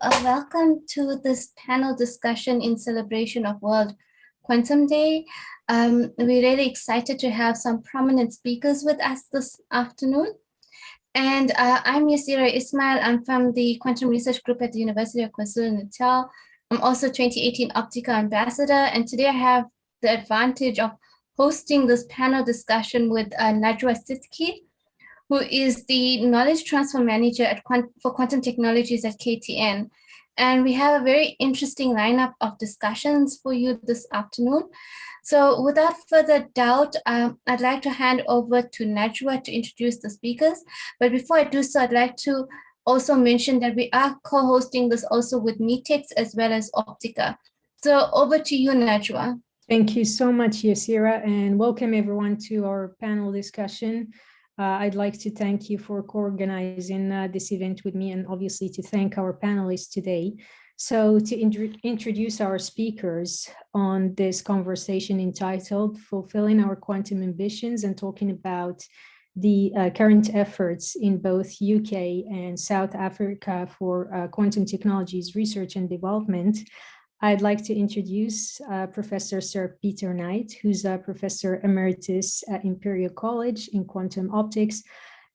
Welcome to this panel discussion in celebration of World Quantum Day. We're really excited to have some prominent speakers with us this afternoon. And I'm Yaseera Ismail. I'm from the Quantum Research Group at the University of KwaZulu-Natal. I'm also 2018 Optica Ambassador. And today I have the advantage of hosting this panel discussion with Najwa Sidqi, who is the Knowledge Transfer Manager for Quantum Technologies at KTN. And we have a very interesting lineup of discussions for you this afternoon. So without further doubt, I'd like to hand over to Najwa to introduce the speakers. But before I do so, I'd like to also mention that we are co-hosting this also with Metex as well as Optica. So over to you, Najwa. Thank you so much, Yaseera, and welcome everyone to our panel discussion. I'd like to thank you for co-organizing this event with me, and obviously to thank our panelists today. So to introduce our speakers on this conversation entitled Fulfilling Our Quantum Ambitions and talking about the current efforts in both UK and South Africa for quantum technologies research and development, I'd like to introduce Professor Sir Peter Knight, who's a Professor Emeritus at Imperial College in Quantum Optics.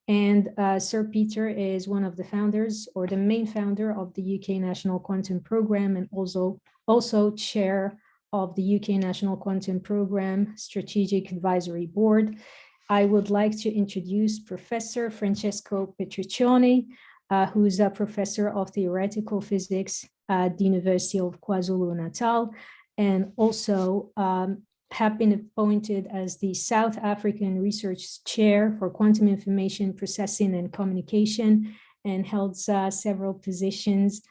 And Sir Peter is one of the founders, or the main founder, of the UK National Quantum Programme, and also chair of the UK National Quantum Programme Strategic Advisory Board. I would like to introduce Professor Francesco Petruccione, who's a Professor of Theoretical Physics at the University of KwaZulu-Natal, and also have been appointed as the South African Research Chair for Quantum Information Processing and Communication, and held several positions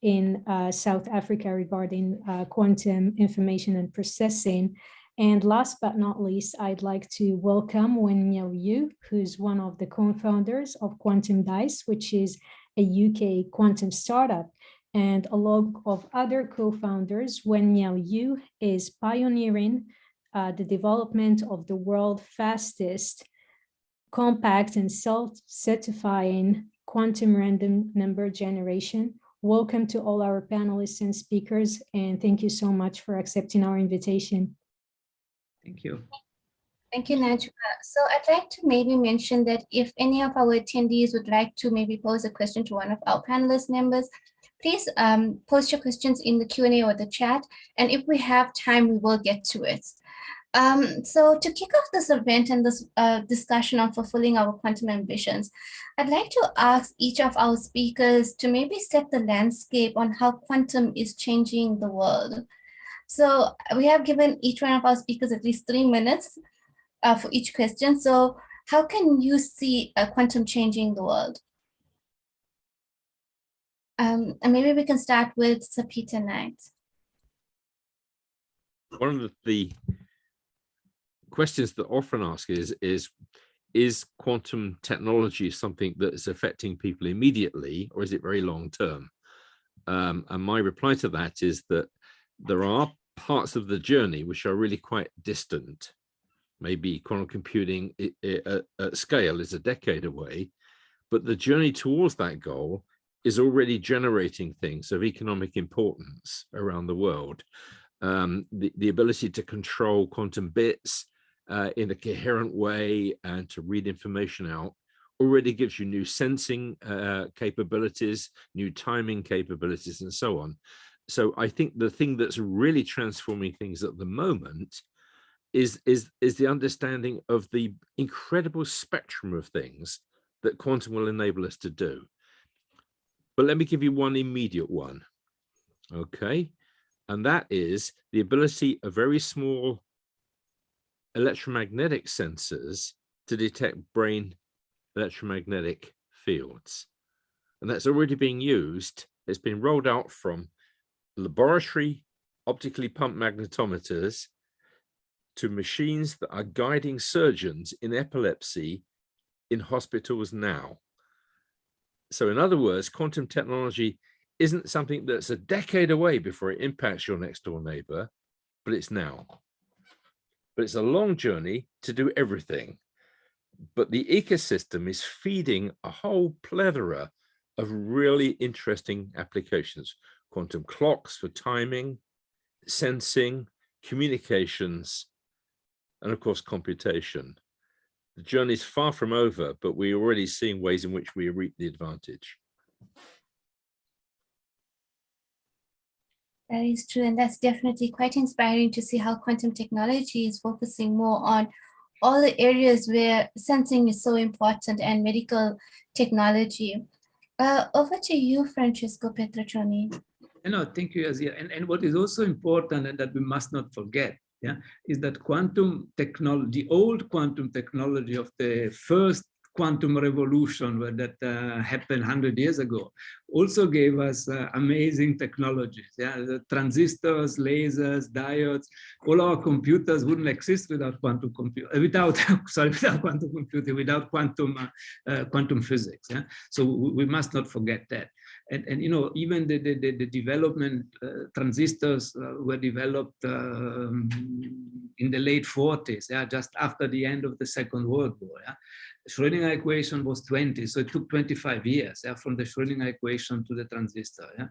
in South Africa regarding quantum information and processing. And last but not least, I'd like to welcome Wenmiao, who's one of the co-founders of Quantum Dice, which is a UK quantum startup. And along of other co-founders, Wenmiao is pioneering the development of the world's fastest, compact and self-certifying quantum random number generation. Welcome to all our panelists and speakers, and thank you so much for accepting our invitation. Thank you. Thank you, Najwa. So I'd like to maybe mention that if any of our attendees would like to maybe pose a question to one of our panelist members, please post your questions in the Q&A or the chat. And if we have time, we will get to it. So to kick off this event and this discussion on fulfilling our quantum ambitions, I'd like to ask each of our speakers to maybe set the landscape on how quantum is changing the world. So we have given each one of our speakers at least 3 minutes for each question. So how can you see quantum changing the world? And maybe we can start with Sir Peter Knight. One of the questions that often asked is quantum technology something that is affecting people immediately, or is it very long term? And my reply to that is that there are parts of the journey which are really quite distant. Maybe quantum computing at scale is a decade away, but the journey towards that goal is already generating things of economic importance around the world. The ability to control quantum bits in a coherent way and to read information out already gives you new sensing capabilities, new timing capabilities, and so on. So I think the thing that's really transforming things at the moment is the understanding of the incredible spectrum of things that quantum will enable us to do. But let me give you one immediate one, okay? And that is the ability of very small electromagnetic sensors to detect brain electromagnetic fields. And that's already being used. It's been rolled out from laboratory optically pumped magnetometers to machines that are guiding surgeons in epilepsy in hospitals now. So in other words, quantum technology isn't something that's a decade away before it impacts your next door neighbor, but it's now. But it's a long journey to do everything. But the ecosystem is feeding a whole plethora of really interesting applications. Quantum clocks for timing, sensing, communications, and of course, computation. The journey is far from over, but we're already seeing ways in which we reap the advantage. That is true, and that's definitely quite inspiring to see how quantum technology is focusing more on all the areas where sensing is so important and medical technology. Over to you, Francesco Petruccione. No, thank you, Yaseera. And what is also important and that we must not forget, yeah, is that quantum technology, the old quantum technology of the first quantum revolution where that happened 100 years ago, also gave us amazing technologies. Yeah, the transistors, lasers, diodes, all our computers wouldn't exist without quantum computing, without quantum computing, without quantum physics. Yeah, so we must not forget that. And you know, even the development transistors were developed in the late 40s, yeah, just after the end of the Second World War. Yeah? The Schrödinger equation was 20, so it took 25 years, yeah, from the Schrödinger equation to the transistor. Yeah?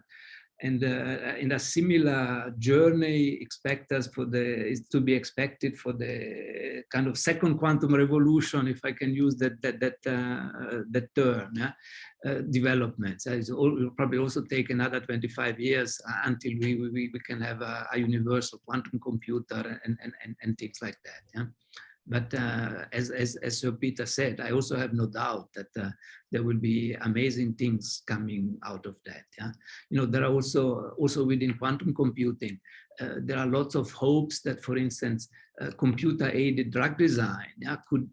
And in a similar journey is to be expected for the kind of second quantum revolution, if I can use that term, yeah? Developments. It will probably also take another 25 years until we can have a universal quantum computer and things like that. Yeah? But as Sir Peter said, I also have no doubt that there will be amazing things coming out of that. Yeah, you know, there are also within quantum computing, there are lots of hopes that, for instance, computer-aided drug design, yeah, could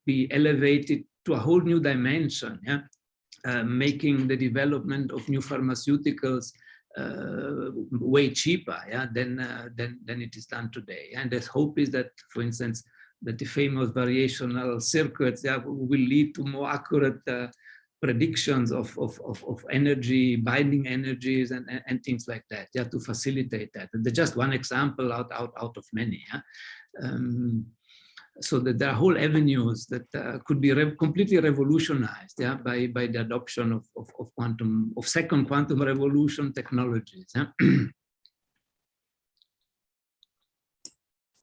be elevated to a whole new dimension. Yeah, making the development of new pharmaceuticals way cheaper, yeah, than it is done today. And the hope is that, for instance, that the famous variational circuits, yeah, will lead to more accurate predictions of energy, binding energies, and things like that, yeah, to facilitate that. And there's just one example out of many. Yeah? So that there are whole avenues that could be completely revolutionized, yeah, by the adoption of second quantum revolution technologies. Yeah?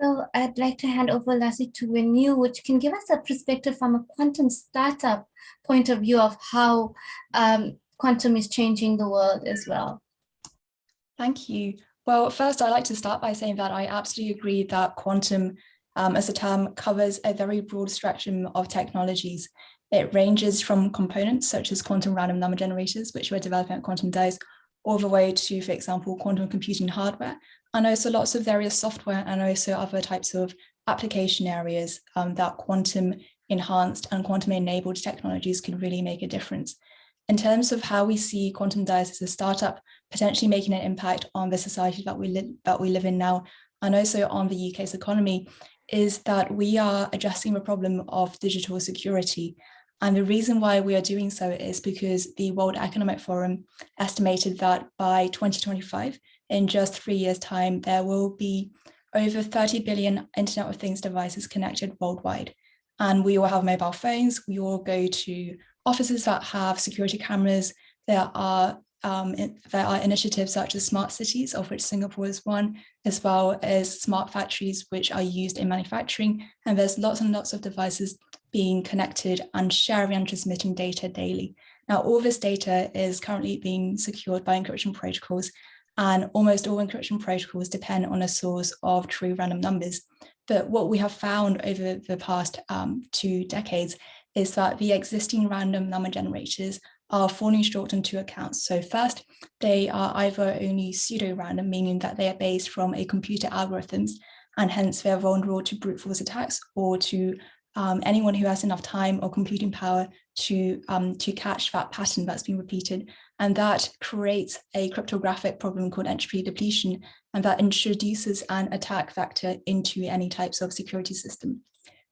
So I'd like to hand over lastly to Wenmiao, which can give us a perspective from a quantum startup point of view of how quantum is changing the world as well. Thank you. Well, first, I'd like to start by saying that I absolutely agree that quantum as a term covers a very broad spectrum of technologies. It ranges from components such as quantum random number generators, which we're developing at Quantum Dice, all the way to, for example, quantum computing hardware, and also lots of various software and also other types of application areas that quantum enhanced and quantum enabled technologies can really make a difference. In terms of how we see Quantum Dice as a startup, potentially making an impact on the society that we live in now, and also on the UK's economy, is that we are addressing the problem of digital security. And the reason why we are doing so is because the World Economic Forum estimated that by 2025, in just 3 years' time, there will be over 30 billion Internet of Things devices connected worldwide. And we all have mobile phones. We all go to offices that have security cameras. There are initiatives such as smart cities, of which Singapore is one, as well as smart factories, which are used in manufacturing. And there's lots and lots of devices being connected and sharing and transmitting data daily. Now, all this data is currently being secured by encryption protocols, and almost all encryption protocols depend on a source of true random numbers. But what we have found over the past 2 decades is that the existing random number generators are falling short on 2 accounts. So first, they are either only pseudo-random, meaning that they are based from a computer algorithms, and hence they're vulnerable to brute force attacks or to anyone who has enough time or computing power to catch that pattern that's been repeated. And that creates a cryptographic problem called entropy depletion, and that introduces an attack vector into any types of security system.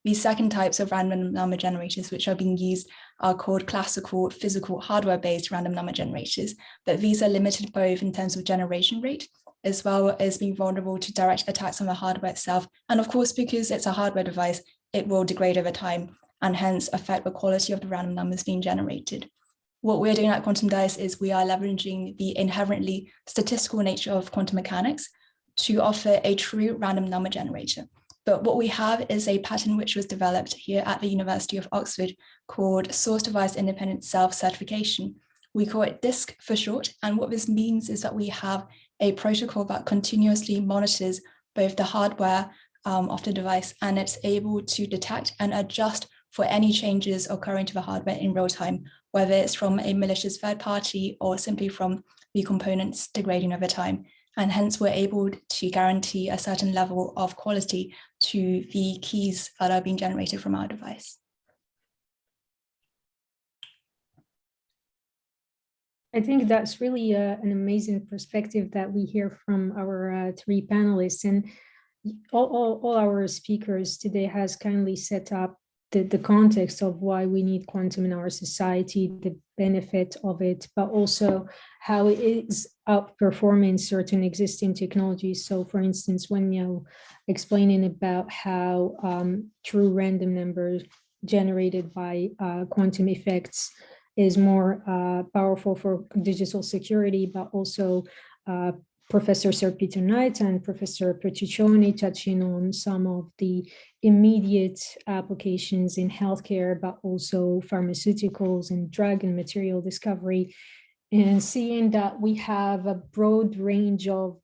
These second types of random number generators, which are being used, are called classical physical hardware-based random number generators, but these are limited both in terms of generation rate, as well as being vulnerable to direct attacks on the hardware itself. And of course, because it's a hardware device, it will degrade over time and hence affect the quality of the random numbers being generated. What we're doing at Quantum Dice is we are leveraging the inherently statistical nature of quantum mechanics to offer a true random number generator. But what we have is a pattern which was developed here at the University of Oxford called Source Device Independent Self-Certification. We call it DISC for short. And what this means is that we have a protocol that continuously monitors both the hardware of the device, and it's able to detect and adjust for any changes occurring to the hardware in real time, whether it's from a malicious third party or simply from the components degrading over time. And hence we're able to guarantee a certain level of quality to the keys that are being generated from our device. I think that's really an amazing perspective that we hear from our three panelists, and all our speakers today has kindly set up the context of why we need quantum in our society, the benefit of it, but also how it is outperforming certain existing technologies. So for instance, Wenmiao explaining about how true random numbers generated by quantum effects is more powerful for digital security, but also Professor Sir Peter Knight and Professor Petruccione touching on some of the immediate applications in healthcare, but also pharmaceuticals and drug and material discovery, and seeing that we have a broad range of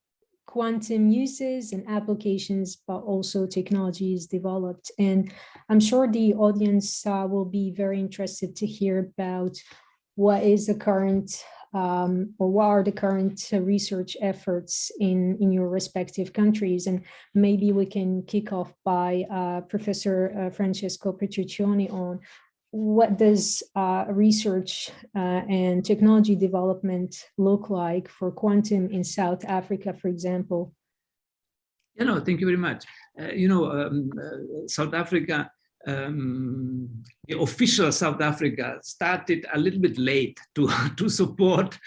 quantum uses and applications, but also technologies developed. And I'm sure the audience will be very interested to hear about what is the current or what are the current research efforts in your respective countries. And maybe we can kick off by Professor Francesco Petruccione on what does research and technology development look like for quantum in South Africa, for example? Thank you very much. South Africa, the official South Africa started a little bit late to support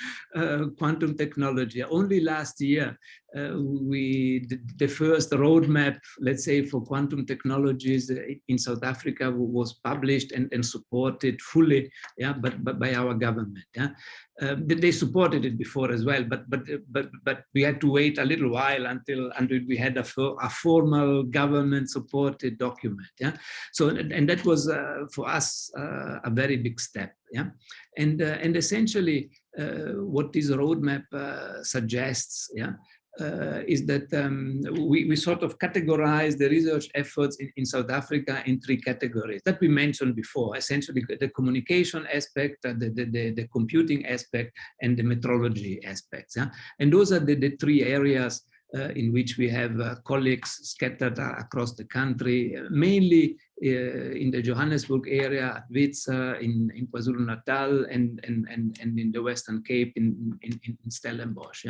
quantum technology. Only last year, the first roadmap, let's say, for quantum technologies in South Africa was published and supported fully, but by our government. They supported it before as well, but we had to wait a little while until we had a formal government-supported document. So and that was for us a very big step. And essentially what this roadmap suggests, is that we sort of categorize the research efforts in South Africa in three categories that we mentioned before: essentially the communication aspect, the computing aspect, and the metrology aspects. And those are the three areas in which we have colleagues scattered across the country, mainly in the Johannesburg area, at Wits, in KwaZulu-Natal, and in the Western Cape, in Stellenbosch.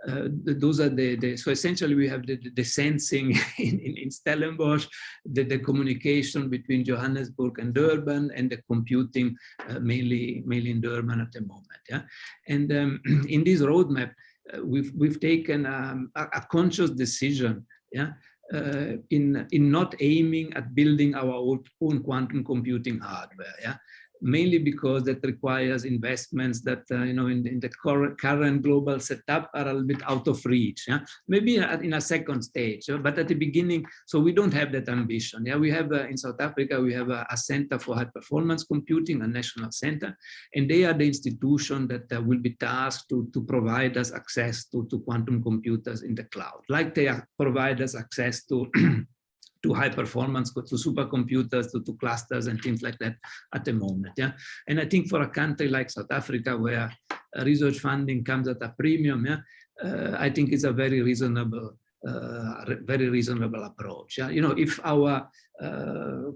Those are so essentially we have the sensing in Stellenbosch, the communication between Johannesburg and Durban, and the computing mainly in Durban at the moment. And in this roadmap, we've taken a conscious decision, in not aiming at building our own quantum computing hardware, mainly because that requires investments that in the current global setup are a little bit out of reach. Maybe in a second stage, but at the beginning, so we don't have that ambition. We have in South Africa, we have a Center for High Performance Computing, a national center, and they are the institution that will be tasked to provide us access to quantum computers in the cloud, like they provide us access to high performance, to supercomputers, to clusters and things like that at the moment. And I think for a country like South Africa, where research funding comes at a premium, I think it's a very reasonable approach. If our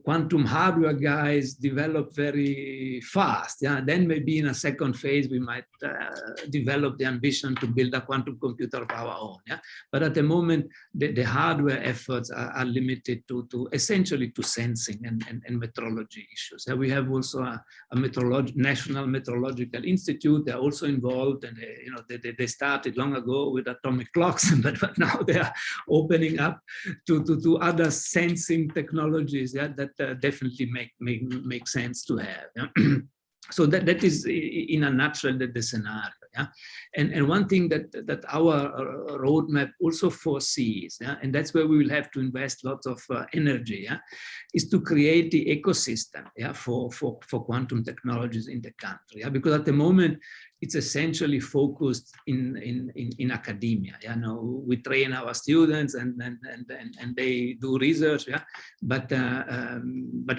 quantum hardware guys develop very fast, then maybe in a second phase we might develop the ambition to build a quantum computer of our own. But at the moment, the hardware efforts are limited to essentially to sensing and metrology issues. We have also a National Metrological Institute. They're also involved, and they started long ago with atomic clocks, but now they are opening up to other sensing technologies that definitely make sense to have. So that is in a nutshell the scenario. Yeah? And one thing that our roadmap also foresees, yeah? And that's where we will have to invest lots of energy, yeah? Is to create the ecosystem, yeah? for quantum technologies in the country. Yeah? Because at the moment, it's essentially focused in academia. You know, we train our students and they do research, yeah, but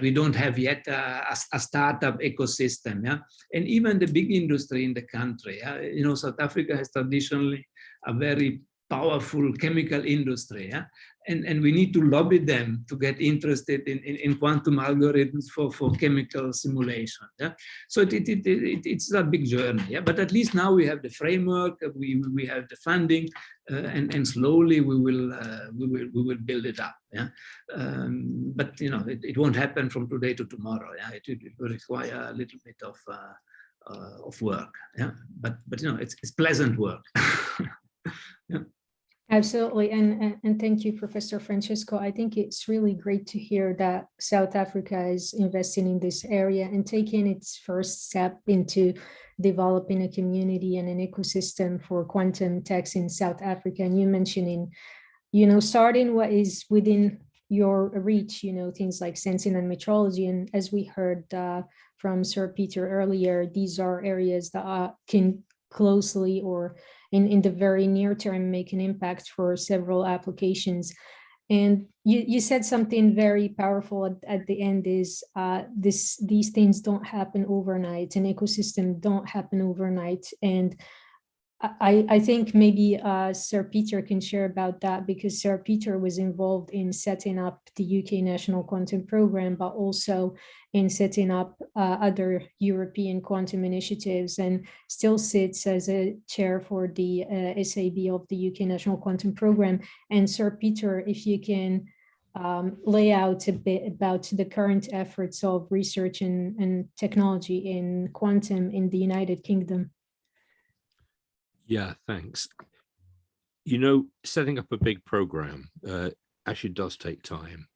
we don't have yet a startup ecosystem, yeah, and even the big industry in the country. Yeah? You know, South Africa has traditionally a very powerful chemical industry, yeah? And we need to lobby them to get interested in quantum algorithms for chemical simulation. Yeah? So it's a big journey, yeah? But at least now we have the framework, we have the funding, and slowly we will build it up. Yeah? But you know, it won't happen from today to tomorrow. Yeah? It will require a little bit of work. Yeah? But you know, it's pleasant work. Yeah. Absolutely, and thank you, Professor Francesco. I think it's really great to hear that South Africa is investing in this area and taking its first step into developing a community and an ecosystem for quantum techs in South Africa. And you mentioning, you know, starting what is within your reach, you know, things like sensing and metrology. And as we heard from Sir Peter earlier, these are areas that can closely or in the very near term make an impact for several applications. And you said something very powerful at the end is these things don't happen overnight, an ecosystem don't happen overnight. And I think maybe Sir Peter can share about that, because Sir Peter was involved in setting up the UK National Quantum Program, but also in setting up other European quantum initiatives, and still sits as a chair for the SAB of the UK National Quantum Program. And Sir Peter, if you can lay out a bit about the current efforts of research and technology in quantum in the United Kingdom. Yeah, thanks. You know, setting up a big program actually does take time,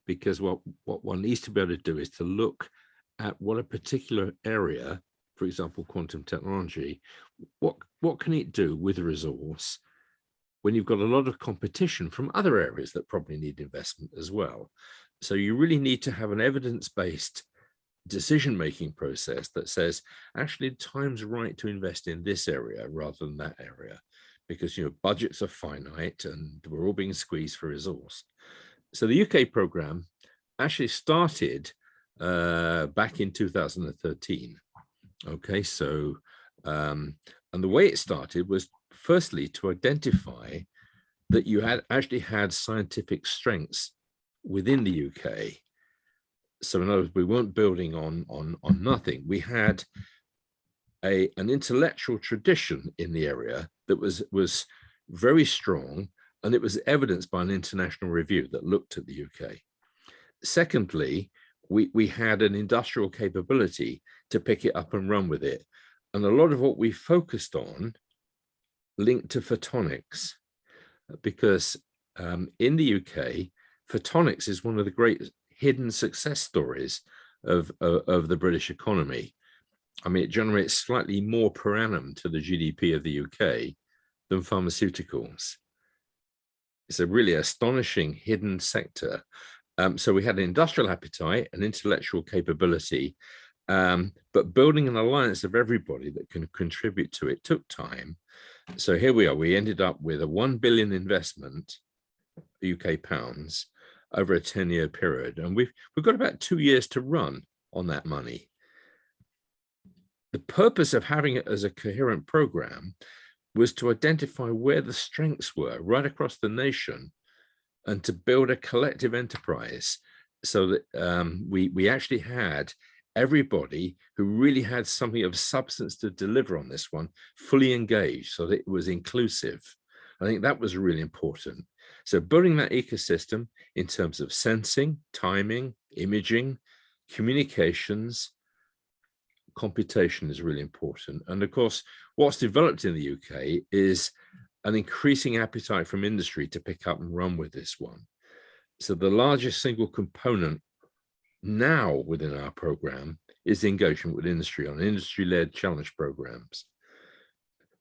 because what one needs to be able to do is to look at what a particular area, for example, quantum technology, what can it do with a resource when you've got a lot of competition from other areas that probably need investment as well. So you really need to have an evidence-based decision-making process that says, actually, time's right to invest in this area rather than that area, because, you know, budgets are finite and we're all being squeezed for resource. So the UK program actually started back in 2013. Okay, so and the way it started was firstly to identify that you had actually had scientific strengths within the UK. So in other words, we weren't building on nothing. We had an intellectual tradition in the area that was very strong, and it was evidenced by an international review that looked at the UK. Secondly, we had an industrial capability to pick it up and run with it. And a lot of what we focused on linked to photonics, because in the UK, photonics is one of the great hidden success stories of the British economy. I mean, it generates slightly more per annum to the GDP of the UK than pharmaceuticals. It's a really astonishing hidden sector. So we had an industrial appetite, an intellectual capability, but building an alliance of everybody that can contribute to it took time. So here we are. We ended up with a 1 billion investment, UK pounds, over a 10-year period, and we've got about 2 years to run on that money. The purpose of having it as a coherent program was to identify where the strengths were right across the nation, and to build a collective enterprise, so that we actually had everybody who really had something of substance to deliver on this one fully engaged, so that it was inclusive. I think that was really important. So building that ecosystem in terms of sensing, timing, imaging, communications, computation is really important. And of course, what's developed in the UK is an increasing appetite from industry to pick up and run with this one. So the largest single component now within our program is the engagement with industry on industry-led challenge programs.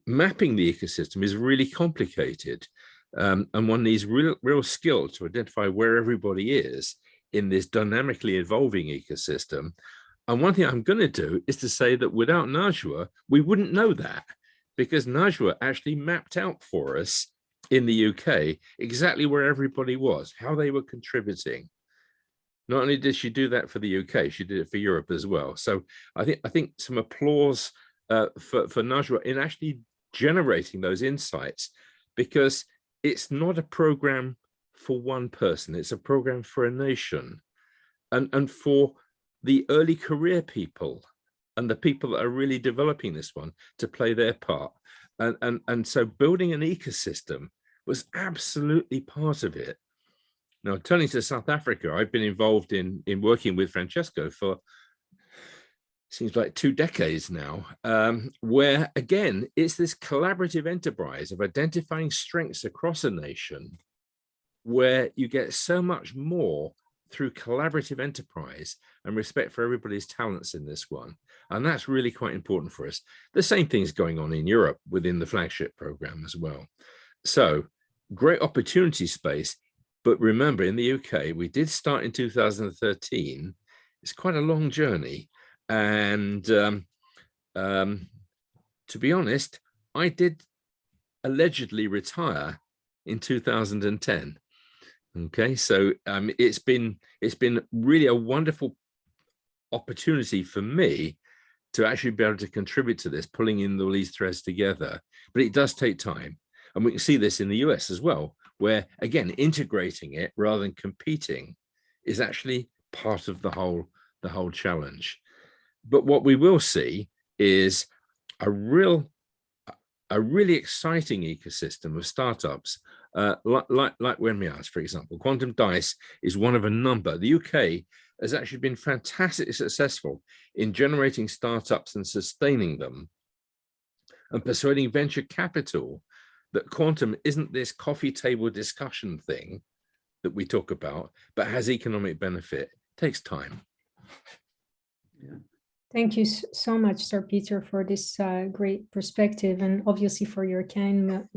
Mapping the ecosystem is really complicated, and one needs real skill to identify where everybody is in this dynamically evolving ecosystem. And one thing I'm going to do is to say that without Najwa, we wouldn't know that, because Najwa actually mapped out for us in the UK exactly where everybody was, how they were contributing. Not only did she do that for the UK, she did it for Europe as well. So I think some applause for Najwa in actually generating those insights, because it's not a program for one person, it's a program for a nation, and for the early career people and the people that are really developing this one to play their part. And so building an ecosystem was absolutely part of it. Now, turning to South Africa, I've been involved in working with Francesco for seems like 2 decades now, where again, it's this collaborative enterprise of identifying strengths across a nation, where you get so much more through collaborative enterprise and respect for everybody's talents in this one. And that's really quite important for us. The same thing's going on in Europe within the flagship program as well. So great opportunity space. But remember, in the UK, we did start in 2013. It's quite a long journey. And to be honest, I did allegedly retire in 2010. Okay, so it's been really a wonderful opportunity for me to actually be able to contribute to this, pulling in all these threads together. But it does take time, and we can see this in the US as well, where again integrating it rather than competing is actually part of the whole challenge. But what we will see is a really exciting ecosystem of startups, like Wenmiao, for example. Quantum Dice is one of a number. The UK has actually been fantastically successful in generating startups and sustaining them, and persuading venture capital that quantum isn't this coffee table discussion thing that we talk about, but has economic benefit. It takes time. Yeah. Thank you so much, Sir Peter, for this great perspective, and obviously for your kind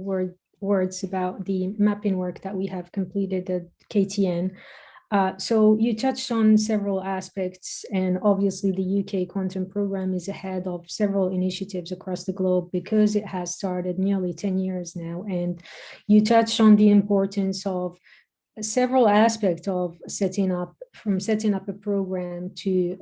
words about the mapping work that we have completed at KTN. So you touched on several aspects, and obviously the UK Quantum Program is ahead of several initiatives across the globe because it has started nearly 10 years now. And you touched on the importance of several aspects of setting up a program to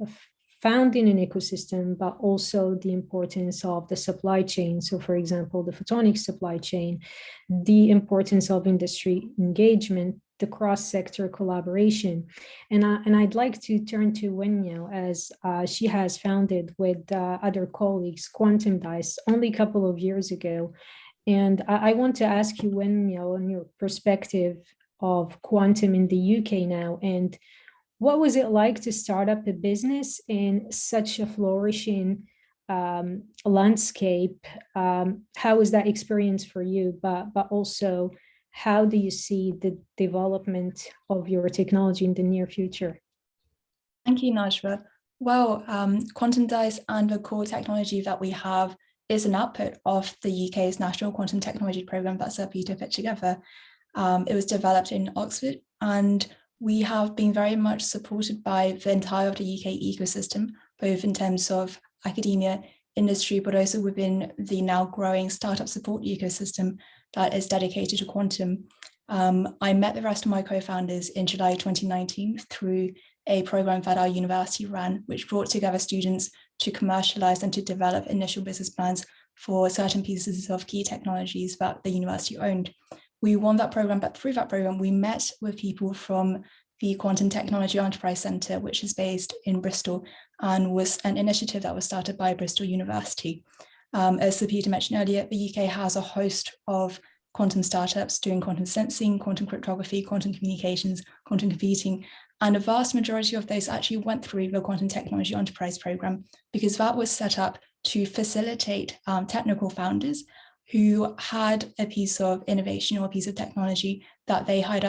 founding an ecosystem, but also the importance of the supply chain. So for example, the photonics supply chain, the importance of industry engagement, the cross-sector collaboration. And I'd like to turn to Wenmiao, as she has founded with other colleagues Quantum Dice only a couple of years ago. And I want to ask you, Wenmiao, on your perspective of quantum in the UK now, and what was it like to start up a business in such a flourishing landscape? How was that experience for you? But also, how do you see the development of your technology in the near future? Thank you, Najwa. Well, Quantum Dice and the core technology that we have is an output of the UK's National Quantum Technology Programme that Sir Peter put together. It was developed in Oxford, and we have been very much supported by the entire of the UK ecosystem, both in terms of academia, industry, but also within the now growing startup support ecosystem that is dedicated to quantum. I met the rest of my co-founders in July 2019 through a program that our university ran, which brought together students to commercialize and to develop initial business plans for certain pieces of key technologies that the university owned. We won that program, but through that program, we met with people from the Quantum Technology Enterprise Centre, which is based in Bristol, and was an initiative that was started by Bristol University. As Sir Peter mentioned earlier, the UK has a host of quantum startups doing quantum sensing, quantum cryptography, quantum communications, quantum computing, and a vast majority of those actually went through the Quantum Technology Enterprise Programme, because that was set up to facilitate technical founders who had a piece of innovation or a piece of technology that they had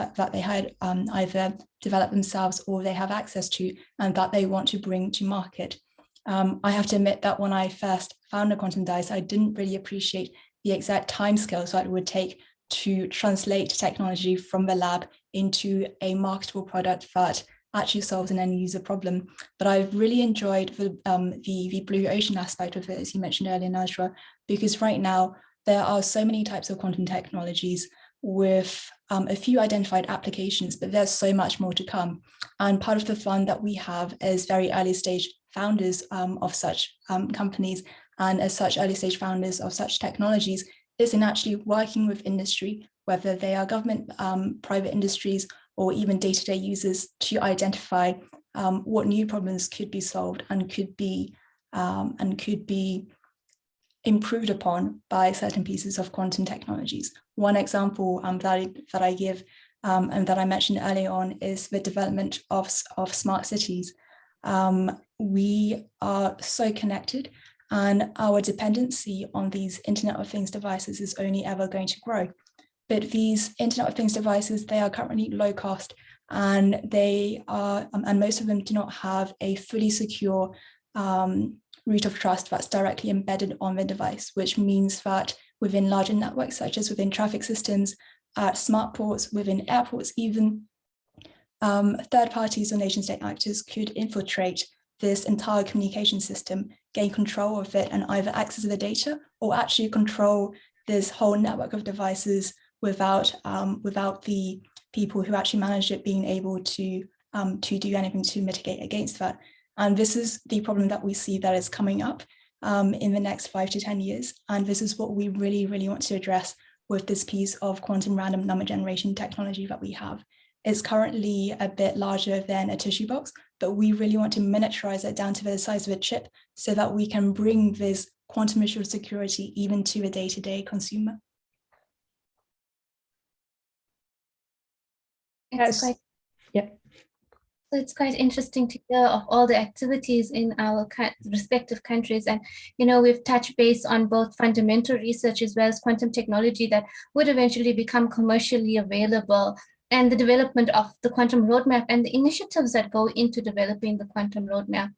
either developed themselves or they have access to, and that they want to bring to market. I have to admit that when I first found a quantum device, I didn't really appreciate the exact timescales that it would take to translate technology from the lab into a marketable product that actually solves an end user problem. But I've really enjoyed the blue ocean aspect of it, as you mentioned earlier, Najwa, because right now there are so many types of quantum technologies with a few identified applications, but there's so much more to come. And part of the fun that we have as very early stage founders of such companies, and as such early stage founders of such technologies, is in actually working with industry, whether they are government, private industries, or even day-to-day users, to identify what new problems could be solved and could be improved upon by certain pieces of quantum technologies. One example that I give and that I mentioned earlier on is the development of smart cities. We are so connected, and our dependency on these Internet of Things devices is only ever going to grow. But these Internet of Things devices, they are currently low cost, and they are, and most of them do not have a fully secure root of trust that's directly embedded on the device, which means that within larger networks, such as within traffic systems, at smart ports, within airports even, third parties or nation state actors could infiltrate this entire communication system, gain control of it, and either access the data or actually control this whole network of devices without the people who actually manage it being able to do anything to mitigate against that. And this is the problem that we see that is coming up in the next 5 to 10 years. And this is what we really, really want to address with this piece of quantum random number generation technology that we have. It's currently a bit larger than a tissue box, but we really want to miniaturize it down to the size of a chip so that we can bring this quantum assured security even to a day-to-day consumer. Yes. Yeah. So it's quite interesting to hear of all the activities in our respective countries. And, you know, we've touched base on both fundamental research as well as quantum technology that would eventually become commercially available, and the development of the quantum roadmap and the initiatives that go into developing the quantum roadmap.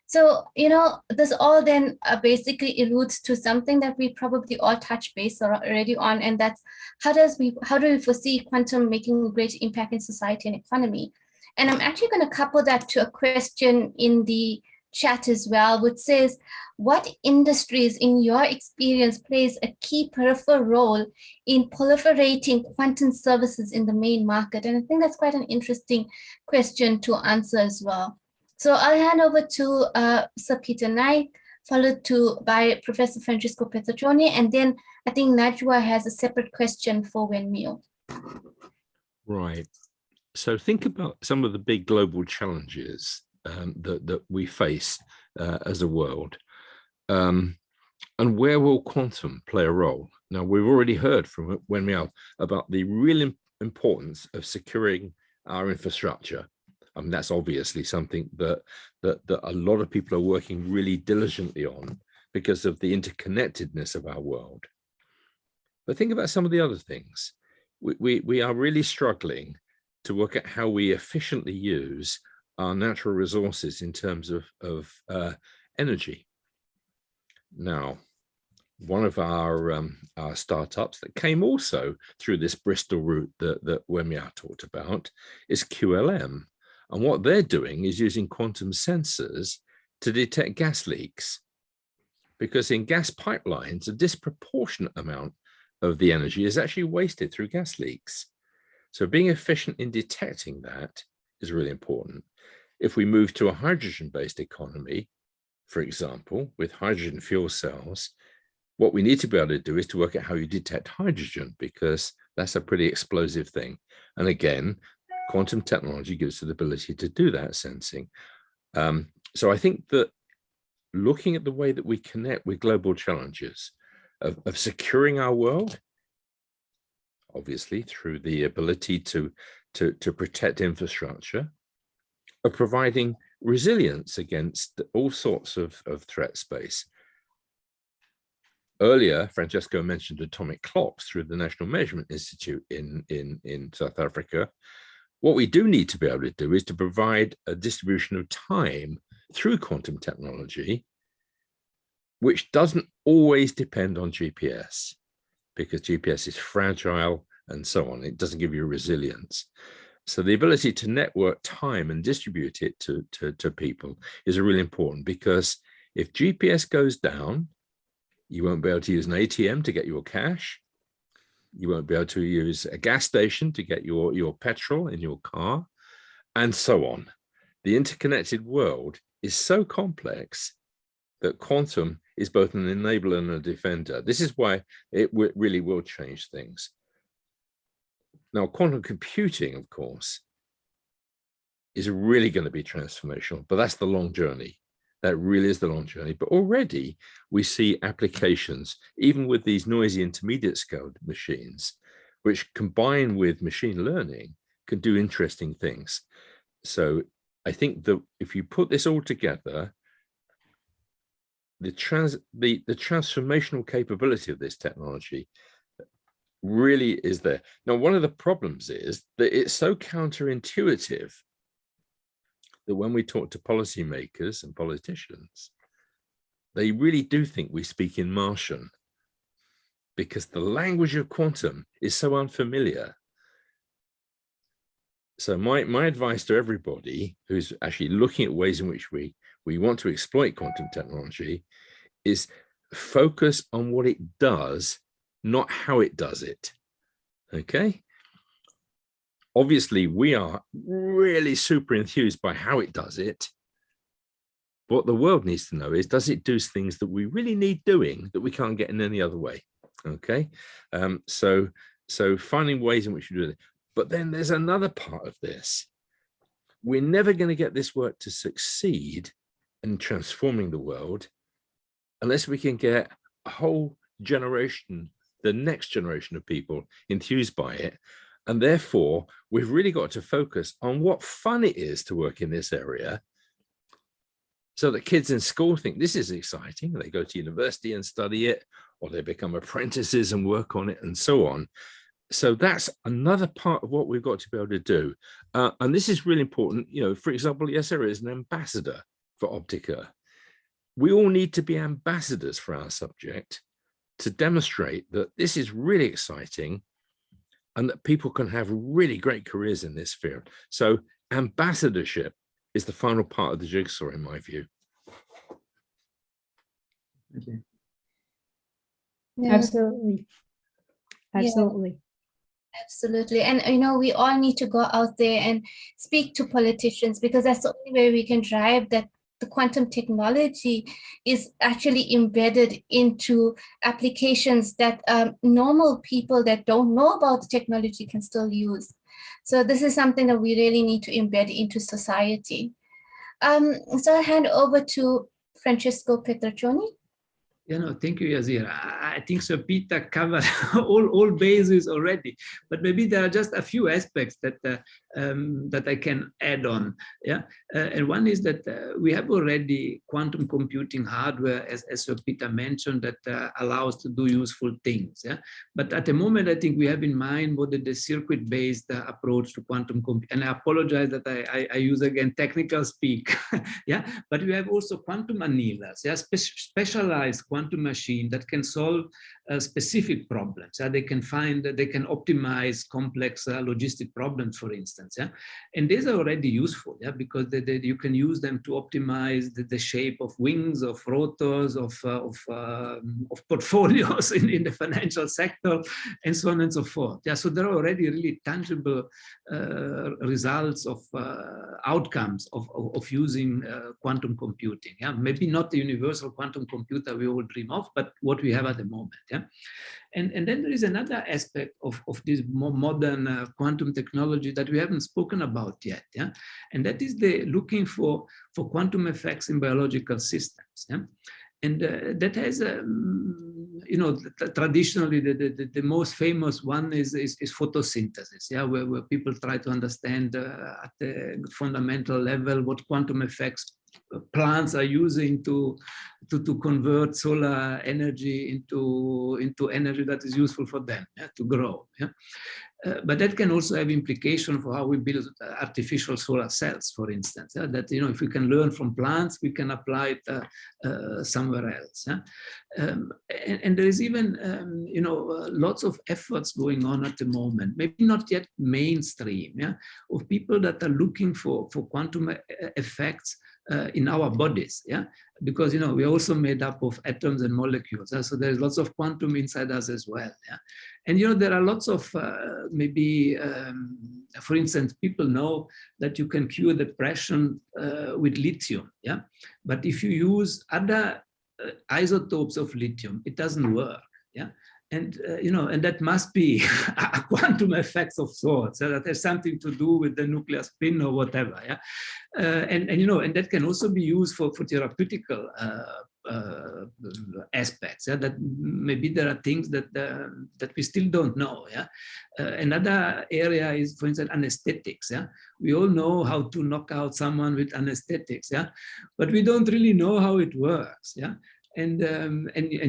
So, you know, this all then basically alludes to something that we probably all touch base already on, and that's how do we foresee quantum making a great impact in society and economy? And I'm actually going to couple that to a question in the chat as well, which says, what industries in your experience plays a key peripheral role in proliferating quantum services in the main market? And I think that's quite an interesting question to answer as well. So I'll hand over to Sir Peter Knight, followed by Professor Francesco Petruccione, and then I think Najwa has a separate question for Wenmiao. Right. So think about some of the big global challenges that we face as a world, and where will quantum play a role? Now, we've already heard from Wenmiao about the real importance of securing our infrastructure. I mean, that's obviously something that a lot of people are working really diligently on because of the interconnectedness of our world. But think about some of the other things. We are really struggling to work out how we efficiently use our natural resources in terms of energy. Now, one of our startups that came also through this Bristol route that Wenmiao talked about is QLM. And what they're doing is using quantum sensors to detect gas leaks, because in gas pipelines, a disproportionate amount of the energy is actually wasted through gas leaks. So being efficient in detecting that is really important. If we move to a hydrogen-based economy, for example, with hydrogen fuel cells, what we need to be able to do is to work out how you detect hydrogen, because that's a pretty explosive thing. And again, quantum technology gives us the ability to do that sensing. So I think that looking at the way that we connect with global challenges of securing our world, obviously through the ability to protect infrastructure, of providing resilience against all sorts of threat space. Earlier, Francesco mentioned atomic clocks through the National Measurement Institute in South Africa. What we do need to be able to do is to provide a distribution of time through quantum technology, which doesn't always depend on GPS, because GPS is fragile and so on. It doesn't give you resilience. So the ability to network time and distribute it to people is really important, because if GPS goes down, you won't be able to use an ATM to get your cash. You won't be able to use a gas station to get your petrol in your car, and so on. The interconnected world is so complex that quantum is both an enabler and a defender. This is why it really will change things. Now, quantum computing, of course, is really going to be transformational, but that's the long journey. That really is the long journey. But already we see applications, even with these noisy intermediate scale machines, which combine with machine learning can do interesting things. So I think that if you put this all together, the transformational capability of this technology really is there. Now, one of the problems is that it's so counterintuitive that when we talk to policymakers and politicians, they really do think we speak in Martian, because the language of quantum is so unfamiliar. So my advice to everybody who's actually looking at ways in which we want to exploit quantum technology is focus on what it does, not how it does it. Okay? Obviously, we are really super enthused by how it does it. What the world needs to know is, does it do things that we really need doing that we can't get in any other way? Okay, so finding ways in which we do it. But then there's another part of this. We're never going to get this work to succeed in transforming the world unless we can get a whole generation, the next generation of people, enthused by it. And therefore, we've really got to focus on what fun it is to work in this area, so that kids in school think this is exciting. They go to university and study it, or they become apprentices and work on it, and so on. So that's another part of what we've got to be able to do. And this is really important. You know, for example, Yaseera is an ambassador for Optica. We all need to be ambassadors for our subject to demonstrate that this is really exciting and that people can have really great careers in this field. So ambassadorship is the final part of the jigsaw, in my view. Okay. Yeah. Absolutely. Absolutely. Yeah, absolutely. And, you know, we all need to go out there and speak to politicians, because that's the only way we can drive that the quantum technology is actually embedded into applications that normal people that don't know about the technology can still use. So this is something that we really need to embed into society. So I'll hand over to Francesco Petruccione. Thank you, Yaseera. I think Sir Peter covered all bases already, but maybe there are just a few aspects that that I can add on. Yeah, and one is that we have already quantum computing hardware, as Sir Peter mentioned, that allows to do useful things. Yeah, but at the moment, I think we have in mind more the circuit-based approach to quantum computing. And I apologize that I use again technical speak. Yeah, but we have also quantum annealers. Yeah, specialized quantum machine that can solve specific problems. They can optimize complex logistic problems, for instance. Yeah, and these are already useful. Yeah, because you can use them to optimize the shape of wings, of rotors, of portfolios in the financial sector, and so on and so forth. Yeah, so there are already really tangible results of outcomes of using quantum computing. Yeah, maybe not the universal quantum computer we all dream of, but what we have at the moment. Yeah, and then there is another aspect of this more modern quantum technology that we haven't spoken about yet. Yeah, and that is the looking for quantum effects in biological systems. Yeah, and that has traditionally the most famous one is photosynthesis. Yeah, where people try to understand at the fundamental level what quantum effects plants are using to convert solar energy into energy that is useful for them, to grow. But that can also have implication for how we build artificial solar cells, for instance. That, you know, if we can learn from plants, we can apply it somewhere else. And there is even, you know, lots of efforts going on at the moment, maybe not yet mainstream, of people that are looking for quantum effects in our bodies, because, you know, we're also made up of atoms and molecules, so there's lots of quantum inside us as well. And, you know, there are lots of maybe, for instance, people know that you can cure depression with lithium, but if you use other isotopes of lithium, it doesn't work. And you know, and that must be a quantum effects of sorts, that has something to do with the nuclear spin or whatever. And you know, and that can also be used for therapeutical aspects. That maybe there are things that that we still don't know. Another area is, for instance, anesthetics. We all know how to knock out someone with anesthetics. But we don't really know how it works. And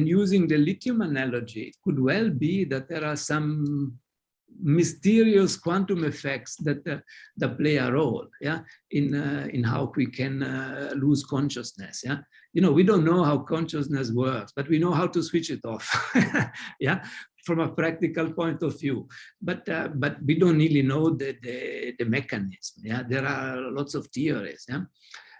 using the lithium analogy, it could well be that there are some mysterious quantum effects that play a role, in how we can lose consciousness. You know, we don't know how consciousness works, but we know how to switch it off. From a practical point of view, but we don't really know the mechanism. There are lots of theories.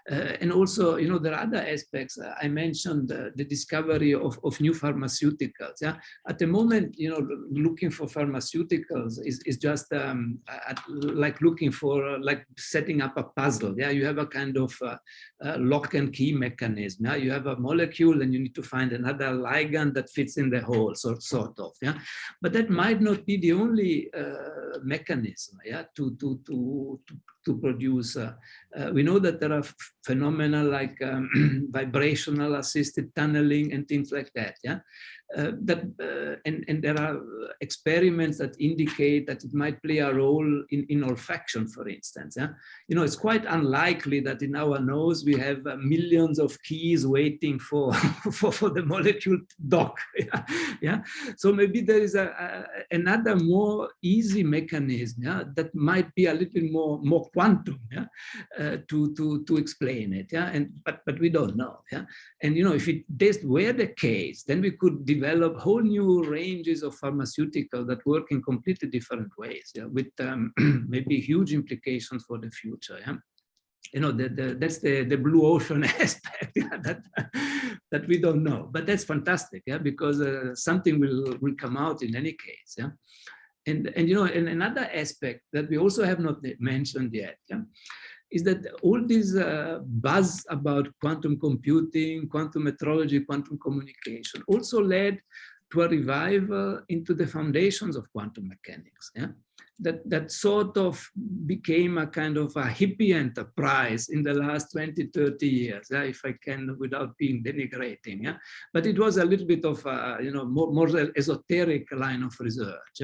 And also, you know, there are other aspects. I mentioned the discovery of new pharmaceuticals. At the moment, you know, looking for pharmaceuticals is just like looking for, like setting up a puzzle. You have a kind of lock and key mechanism. You have a molecule and you need to find another ligand that fits in the hole, sort of. But that might not be the only mechanism. To produce. We know that there are phenomena like vibrational assisted tunneling and things like that. And there are experiments that indicate that it might play a role in olfaction, for instance. You know, it's quite unlikely that in our nose we have millions of keys waiting for the molecule to dock. So maybe there is another more easy mechanism that might be a little more quantum to explain it. But we don't know. And you know, if this were the case, then we could develop whole new ranges of pharmaceuticals that work in completely different ways, with maybe huge implications for the future. You know, that's the blue ocean aspect that we don't know, but that's fantastic, because something will come out in any case. And you know, and another aspect that we also have not mentioned yet, is that all this buzz about quantum computing, quantum metrology, quantum communication also led to a revival into the foundations of quantum mechanics. That sort of became a kind of a hippie enterprise in the last 20, 30 years, if I can, without being denigrating. But it was a little bit of a, you know, more esoteric line of research.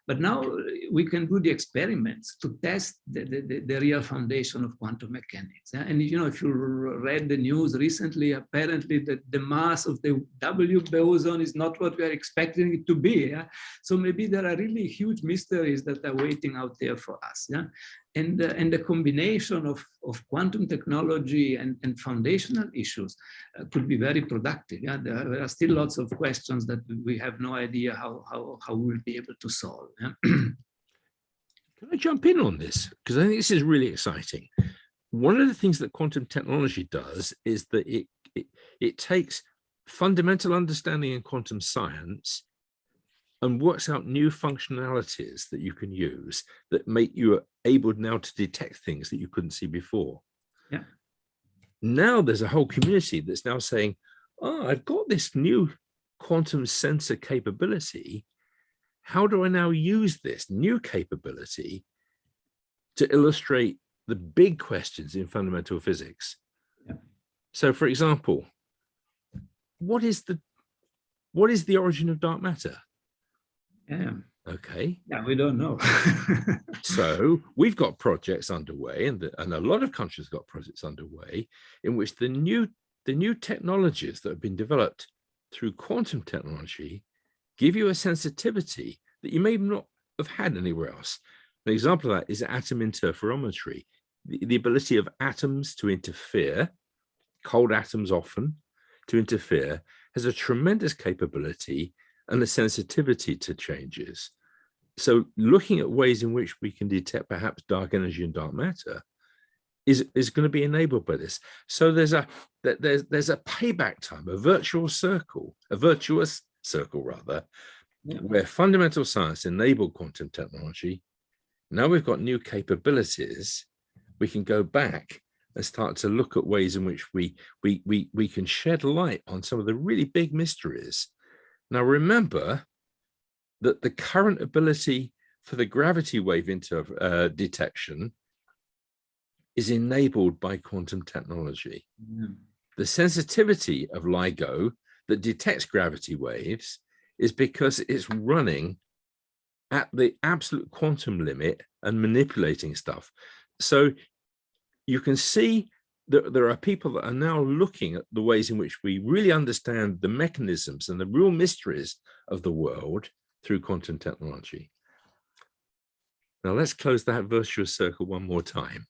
But now we can do the experiments to test the real foundation of quantum mechanics. And you know, if you read the news recently, apparently the mass of the W boson is not what we are expecting it to be. So maybe there are really huge mysteries that are waiting out there for us. And the combination of quantum technology and foundational issues could be very productive. There are still lots of questions that we have no idea how we'll be able to solve. Can I jump in on this? Because I think this is really exciting. One of the things that quantum technology does is that it takes fundamental understanding in quantum science and works out new functionalities that you can use that make you able now to detect things that you couldn't see before. Now there's a whole community that's now saying, oh, I've got this new quantum sensor capability. How do I now use this new capability to illustrate the big questions in fundamental physics? So, for example, what is the origin of dark matter? Okay. Yeah, we don't know. So we've got projects underway, and a lot of countries got projects underway in which the new technologies that have been developed through quantum technology give you a sensitivity that you may not have had anywhere else. An example of that is atom interferometry, the ability of atoms to interfere, cold atoms often to interfere, has a tremendous capability and a sensitivity to changes. So looking at ways in which we can detect perhaps dark energy and dark matter is going to be enabled by this. So there's a payback time, a virtuous circle rather, where fundamental science enabled quantum technology. Now we've got new capabilities. We can go back and start to look at ways in which we can shed light on some of the really big mysteries. Now remember that the current ability for the gravity wave detection is enabled by quantum technology. The sensitivity of LIGO that detects gravity waves is because it's running at the absolute quantum limit and manipulating stuff. So you can see that there are people that are now looking at the ways in which we really understand the mechanisms and the real mysteries of the world through quantum technology. Now let's close that virtuous circle one more time.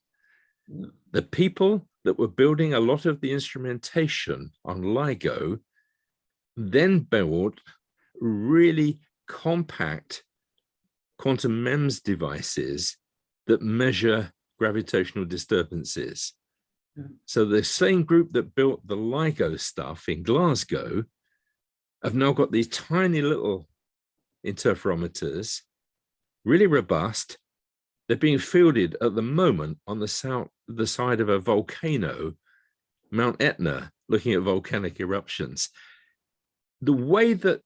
The people that were building a lot of the instrumentation on LIGO then built really compact quantum MEMS devices that measure gravitational disturbances. So the same group that built the LIGO stuff in Glasgow have now got these tiny little interferometers, really robust. They're being fielded at the moment on the side of a volcano, Mount Etna, looking at volcanic eruptions. The way that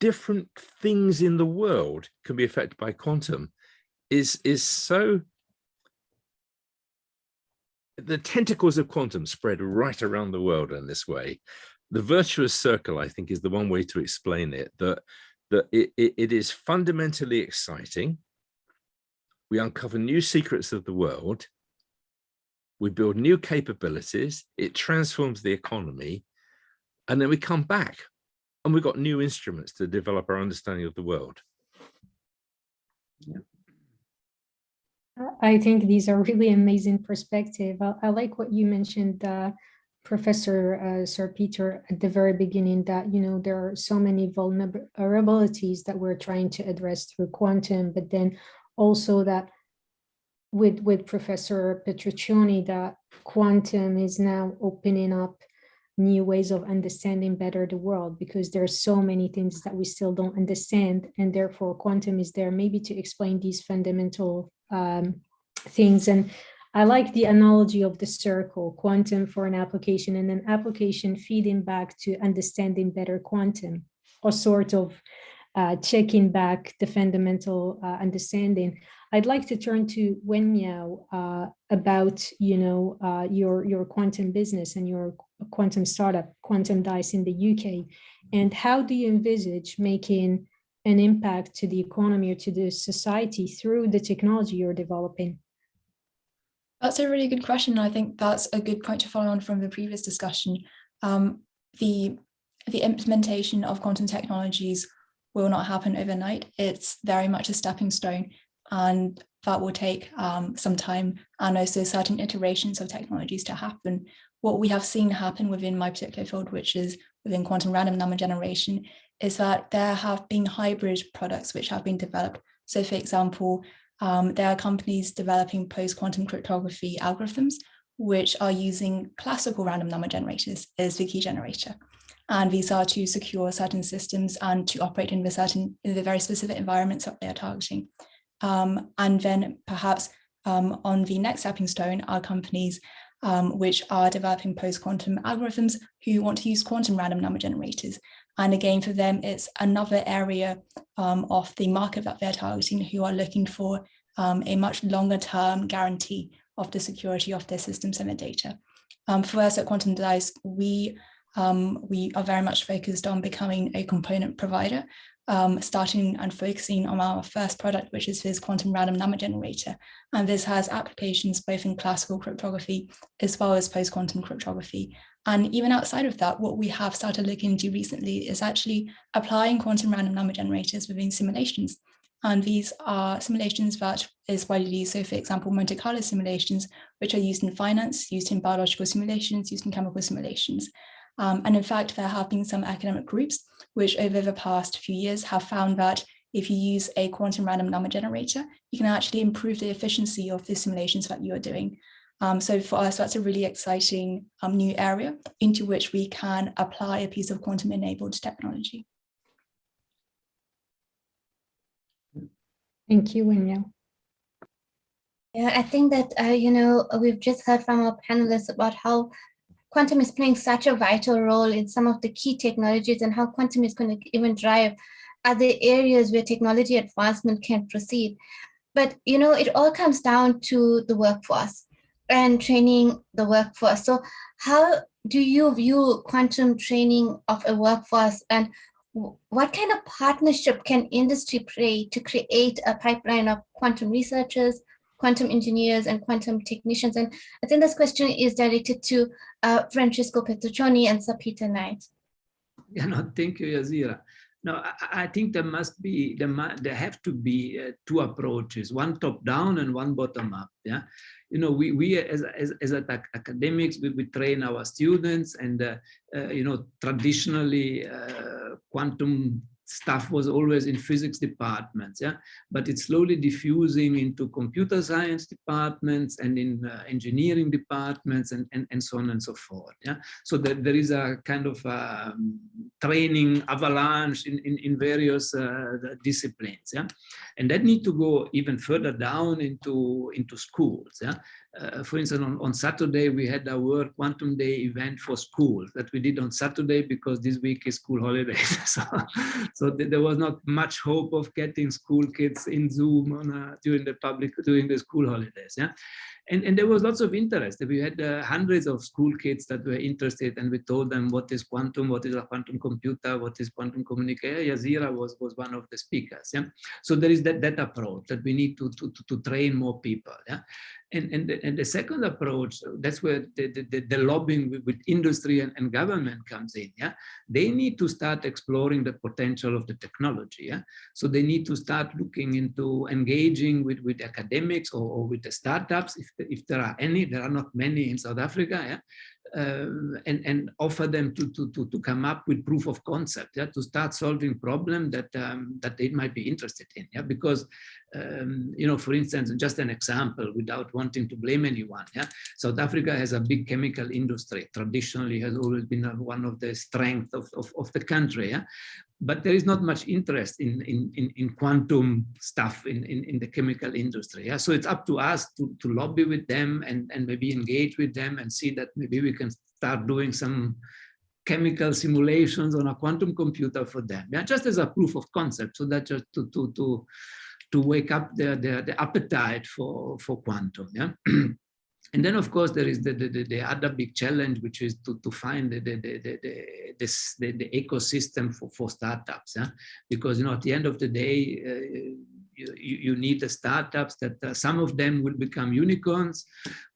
different things in the world can be affected by quantum is so, the tentacles of quantum spread right around the world in this way. The virtuous circle, I think, is the one way to explain it, that it is fundamentally exciting. We uncover new secrets of the world. We build new capabilities. It transforms the economy. And then we come back and we've got new instruments to develop our understanding of the world. Yeah. I think these are really amazing perspective. I like what you mentioned, Professor Sir Peter, at the very beginning, that, you know, there are so many vulnerabilities that we're trying to address through quantum, but then also that with Professor Petruccione, that quantum is now opening up new ways of understanding better the world, because there are so many things that we still don't understand, and therefore quantum is there maybe to explain these fundamental things. And I like the analogy of the circle, quantum for an application, and an application feeding back to understanding better quantum, or sort of checking back the fundamental understanding. I'd like to turn to Wenmiao about, you know, your quantum business and your quantum startup, Quantum Dice in the UK, and how do you envisage making an impact to the economy or to the society through the technology you're developing? That's a really good question. I think that's a good point to follow on from the previous discussion. The implementation of quantum technologies will not happen overnight. It's very much a stepping stone, and that will take some time, and also certain iterations of technologies to happen. What we have seen happen within my particular field, which is within quantum random number generation, is that there have been hybrid products which have been developed. So for example, there are companies developing post-quantum cryptography algorithms, which are using classical random number generators as the key generator. And these are to secure certain systems and to operate in the very specific environments that they are targeting. And then perhaps on the next stepping stone are companies which are developing post-quantum algorithms who want to use quantum random number generators. And again, for them, it's another area of the market that they're targeting, who are looking for a much longer term guarantee of the security of their systems and their data. For us at Quantum Dice, we are very much focused on becoming a component provider. starting and focusing on our first product, which is this quantum random number generator. And this has applications both in classical cryptography as well as post-quantum cryptography. And even outside of that, what we have started looking into recently is actually applying quantum random number generators within simulations. And these are simulations that is widely used. So for example, Monte Carlo simulations, which are used in finance, used in biological simulations, used in chemical simulations. And in fact, there have been some academic groups which over the past few years have found that if you use a quantum random number generator, you can actually improve the efficiency of the simulations that you are doing. So for us, that's a really exciting new area into which we can apply a piece of quantum enabled technology. Thank you, Wenmiao. Yeah, I think that, we've just heard from our panelists about how quantum is playing such a vital role in some of the key technologies and how quantum is going to even drive other areas where technology advancement can proceed. But, it all comes down to the workforce and training the workforce. So how do you view quantum training of a workforce, and what kind of partnership can industry play to create a pipeline of quantum researchers, quantum engineers, and quantum technicians? And I think this question is directed to Francesco Petruccione and Sir Peter Knight. Yeah, no, thank you, Yaseera. No, I think there have to be two approaches, one top down and one bottom up. Yeah, we as academics, we train our students, and traditionally quantum stuff was always in physics departments, yeah, but it's slowly diffusing into computer science departments and in engineering departments and so on and so forth, yeah. So there is a kind of training avalanche in various disciplines, yeah, and that need to go even further down into schools, yeah. For instance, on Saturday, we had our World Quantum Day event for schools that we did on Saturday because this week is school holidays. So there was not much hope of getting school kids in Zoom during the school holidays. Yeah. And there was lots of interest. We had hundreds of school kids that were interested, and we told them what is quantum, what is a quantum computer, what is quantum communication. Yaseera was one of the speakers. Yeah. So there is that approach that we need to train more people. Yeah. And the second approach, that's where the lobbying with industry and government comes in. Yeah, they need to start exploring the potential of the technology. Yeah, so they need to start looking into engaging with academics or with the startups, if there are any. There are not many in South Africa. Yeah. And offer them to come up with proof of concept, yeah, to start solving problems that they might be interested in, yeah, because for instance, just an example, without wanting to blame anyone, yeah, South Africa has a big chemical industry. Traditionally, has always been one of the strengths of the country, yeah. But there is not much interest in quantum stuff in the chemical industry. Yeah? So it's up to us to lobby with them and maybe engage with them and see that maybe we can start doing some chemical simulations on a quantum computer for them. Yeah? Just as a proof of concept, so that just to wake up the appetite for quantum. Yeah. And then, of course, there is the other big challenge, which is to find the ecosystem for startups, yeah? Because at the end of the day, you need the startups that some of them will become unicorns,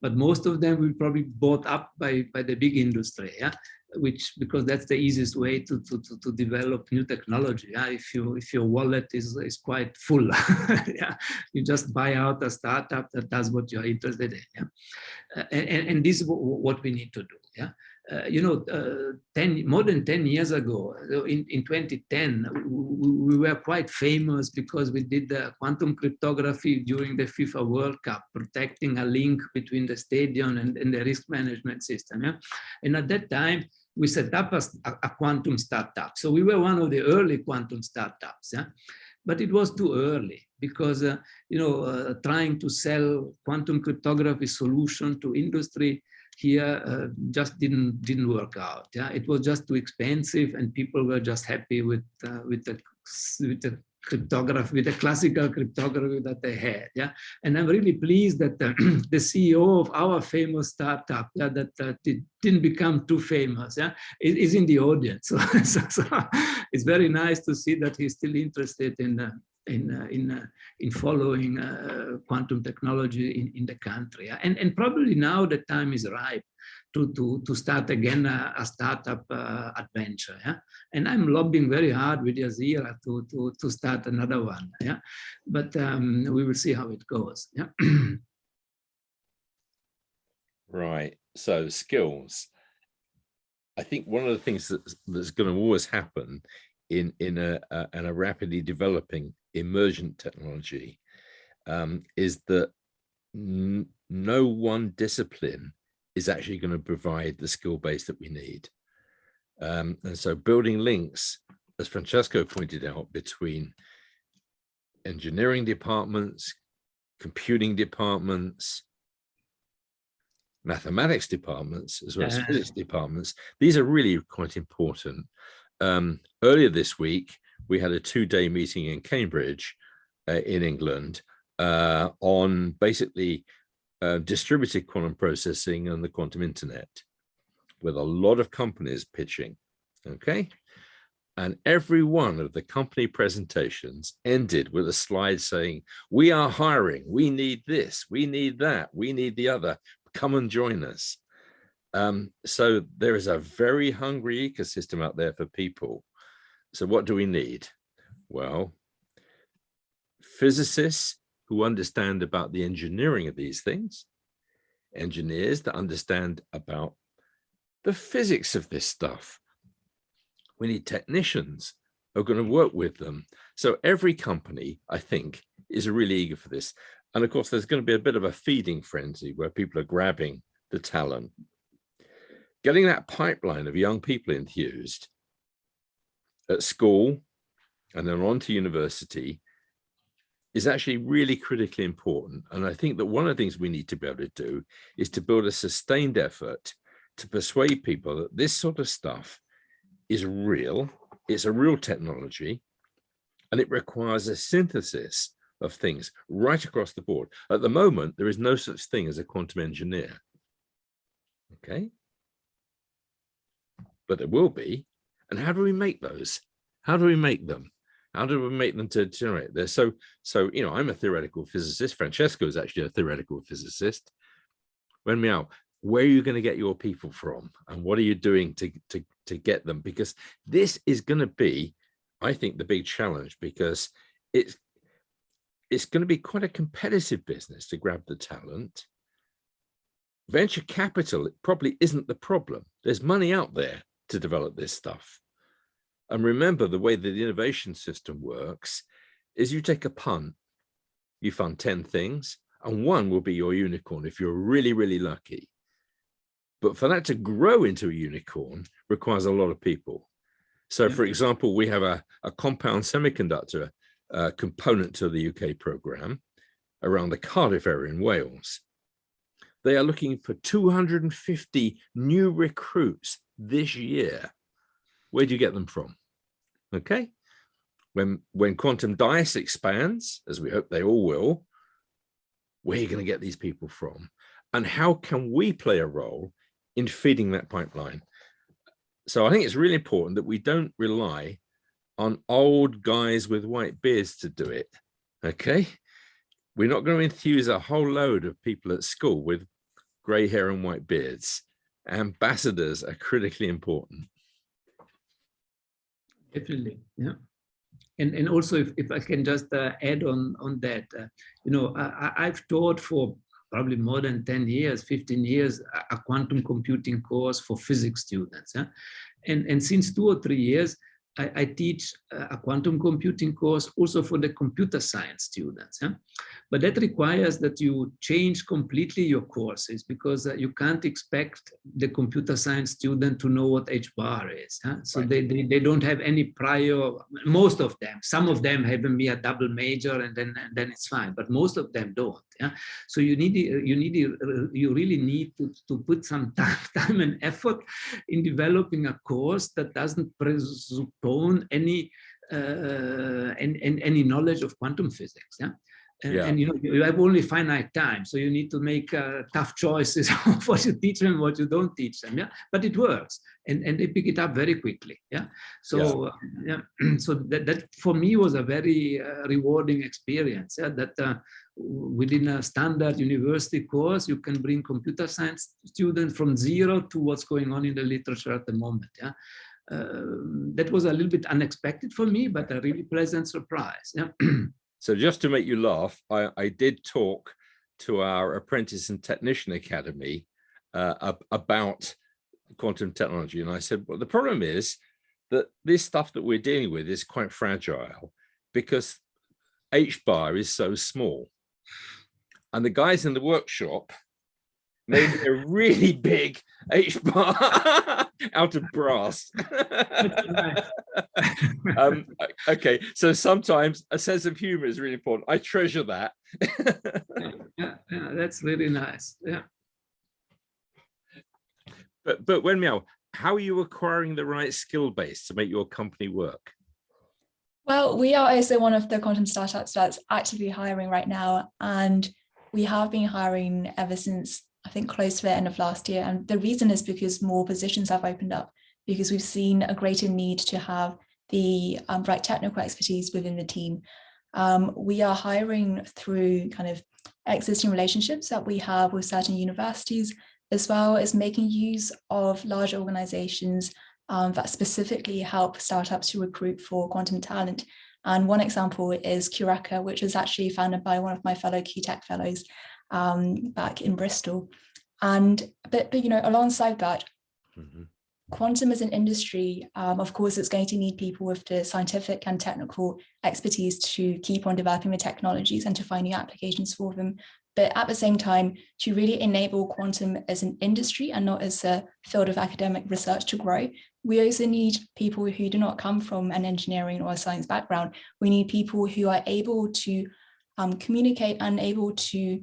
but most of them will probably be bought up by the big industry, yeah? Because that's the easiest way to develop new technology. Yeah? If your wallet is quite full, yeah? You just buy out a startup that does what you're interested in. Yeah? And this is what we need to do. Yeah. More than 10 years ago, in 2010, we were quite famous because we did the quantum cryptography during the FIFA World Cup, protecting a link between the stadium and the risk management system. Yeah? And at that time, we set up a quantum startup. So we were one of the early quantum startups. Yeah? But it was too early because, trying to sell quantum cryptography solution to industry here just didn't work out. Yeah, it was just too expensive, and people were just happy with the cryptography, the classical cryptography that they had. Yeah, and I'm really pleased that the CEO of our famous startup, that didn't become too famous, is in the audience. So it's very nice to see that he's still interested in following quantum technology in the country. And probably now the time is ripe to start again a startup adventure. Yeah? And I'm lobbying very hard with Yaseera to start another one. Yeah, but we will see how it goes. Yeah. Right. So skills. I think one of the things that's going to always happen in a rapidly developing emergent technology is that no one discipline is actually going to provide the skill base that we need. And so building links, as Francesco pointed out, between engineering departments, computing departments, mathematics departments, as well as physics departments, these are really quite important. Earlier this week, we had a 2-day meeting in Cambridge in England on basically distributed quantum processing and the quantum internet, with a lot of companies pitching, okay? And every one of the company presentations ended with a slide saying, we are hiring, we need this, we need that, we need the other, come and join us. So there is a very hungry ecosystem out there for people. So what do we need? Well, physicists who understand about the engineering of these things, engineers that understand about the physics of this stuff. We need technicians who are going to work with them. So every company, I think, is really eager for this. And of course, there's going to be a bit of a feeding frenzy where people are grabbing the talent. Getting that pipeline of young people enthused at school and then on to university is actually really critically important. And I think that one of the things we need to be able to do is to build a sustained effort to persuade people that this sort of stuff is real, it's a real technology, and it requires a synthesis of things right across the board. At the moment, there is no such thing as a quantum engineer, okay? But there will be. And how do we make those? How do we make them? How do we make them to generate this? So, you know, I'm a theoretical physicist. Francesco is actually a theoretical physicist. Wenmiao, where are you going to get your people from? And what are you doing to get them? Because this is going to be, I think, the big challenge, because it's going to be quite a competitive business to grab the talent. Venture capital probably isn't the problem. There's money out there to develop this stuff. And remember, the way that the innovation system works is you take a punt, you fund 10 things, and one will be your unicorn if you're really, really lucky. But for that to grow into a unicorn requires a lot of people. So, for example, we have a compound semiconductor component to the UK program around the Cardiff area in Wales. They are looking for 250 new recruits this year. Where do you get them from? Okay. When quantum dice expands, as we hope they all will, where are you going to get these people from? And how can we play a role in feeding that pipeline? So I think it's really important that we don't rely on old guys with white beards to do it. Okay. We're not going to enthuse a whole load of people at school with gray hair and white beards. Ambassadors are critically important. Definitely, yeah. And also, if I can just add on that, you know, I've taught for probably more than 10 years, 15 years, a quantum computing course for physics students. Yeah? And since 2 or 3 years, I teach a quantum computing course also for the computer science students. Yeah? But that requires that you change completely your courses, because you can't expect the computer science student to know what H-bar is. Huh? So right. they don't have any prior, most of them, some of them have me a double major and then it's fine, but most of them don't. Yeah? So you really need to put some time and effort in developing a course that doesn't presuppose any any knowledge of quantum physics. Yeah. And you know, you have only finite time, so you need to make tough choices of what you teach them, what you don't teach them. Yeah, but it works, and they pick it up very quickly. Yeah, so so that for me was a very rewarding experience. Yeah, that within a standard university course, you can bring computer science students from zero to what's going on in the literature at the moment. Yeah. That was a little bit unexpected for me, but a really pleasant surprise. Yeah. So just to make you laugh, I did talk to our Apprentice and Technician Academy about quantum technology. And I said, well, the problem is that this stuff that we're dealing with is quite fragile because H bar is so small. And the guys in the workshop made a really big H bar out of brass. Okay, so sometimes a sense of humor is really important. I treasure that. Yeah, that's really nice. Yeah. But Wenmiao, how are you acquiring the right skill base to make your company work? Well, we are also one of the quantum startups that's actively hiring right now, and we have been hiring ever since, I think, close to the end of last year. And the reason is because more positions have opened up, because we've seen a greater need to have the right technical expertise within the team. We are hiring through kind of existing relationships that we have with certain universities, as well as making use of large organizations that specifically help startups to recruit for quantum talent. And one example is Cureka, which was actually founded by one of my fellow QTech fellows back in Bristol. And but you know, alongside that, quantum as an industry, of course, it's going to need people with the scientific and technical expertise to keep on developing the technologies and to find new applications for them. But at the same time, to really enable quantum as an industry and not as a field of academic research to grow, we also need people who do not come from an engineering or a science background. We need people who are able to communicate and able to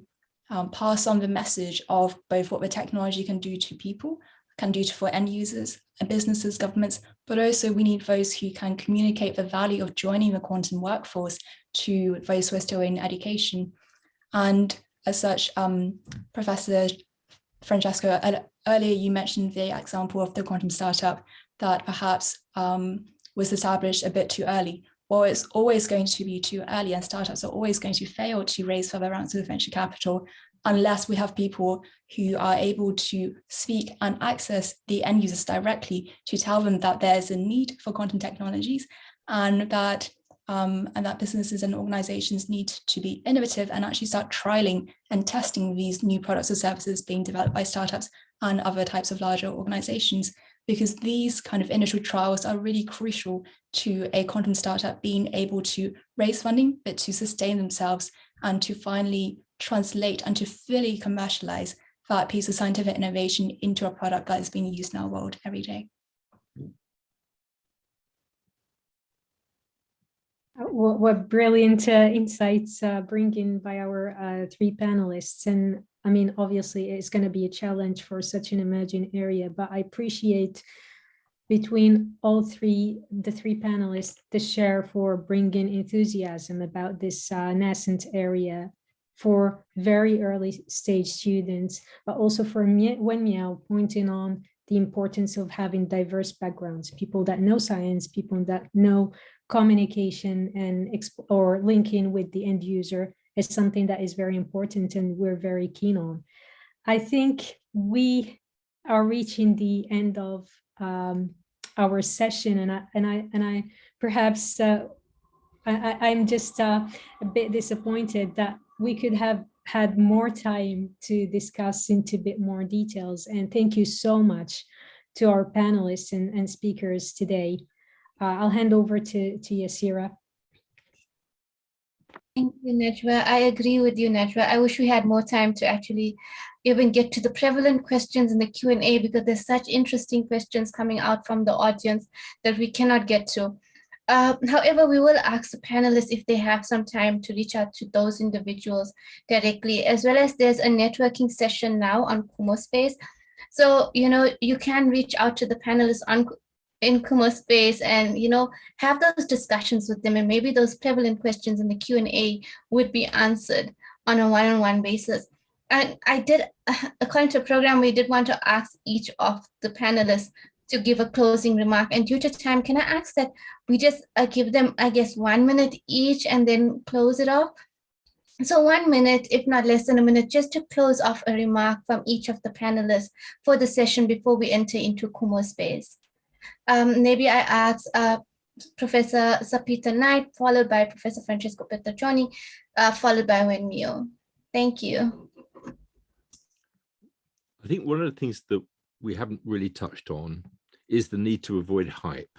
pass on the message of both what the technology can do to people, can do for end users and businesses, governments, but also we need those who can communicate the value of joining the quantum workforce to those who are still in education. And as such, Professor Francesco, earlier you mentioned the example of the quantum startup that perhaps was established a bit too early. Well, it's always going to be too early, and startups are always going to fail to raise further rounds of venture capital unless we have people who are able to speak and access the end users directly to tell them that there's a need for quantum technologies and that businesses and organizations need to be innovative and actually start trialing and testing these new products or services being developed by startups and other types of larger organizations, because these kind of initial trials are really crucial to a quantum startup being able to raise funding, but to sustain themselves and to finally translate and to fully commercialize that piece of scientific innovation into a product that is being used in our world every day. What brilliant insights bring in by our three panelists. And I mean, obviously it's going to be a challenge for such an emerging area, but I appreciate between the three panelists, the share for bringing enthusiasm about this nascent area for very early stage students, but also for Wenmiao pointing on the importance of having diverse backgrounds, people that know science, people that know communication and or linking with the end user is something that is very important and we're very keen on. I think we are reaching the end of our session, and I perhaps I'm just a bit disappointed that we could have had more time to discuss into a bit more details. And thank you so much to our panelists and speakers today. I'll hand over to Yaseera. Thank you, Najwa. I agree with you, Najwa. I wish we had more time to actually even get to the prevalent questions in the Q&A, because there's such interesting questions coming out from the audience that we cannot get to. However, we will ask the panelists if they have some time to reach out to those individuals directly, as well as there's a networking session now on Kumo Space. So, you know, you can reach out to the panelists in Kumo space and, have those discussions with them, and maybe those prevalent questions in the Q&A would be answered on a one-on-one basis. And I did, according to the program, we did want to ask each of the panelists to give a closing remark. And due to time, can I ask that we just give them, I guess, 1 minute each and then close it off? So 1 minute, if not less than a minute, just to close off a remark from each of the panelists for the session before we enter into Kumo space. Maybe I ask Professor Sapita Knight, followed by Professor Francesco Petruccione, followed by Wenmiao. Thank you. I think one of the things that we haven't really touched on is the need to avoid hype.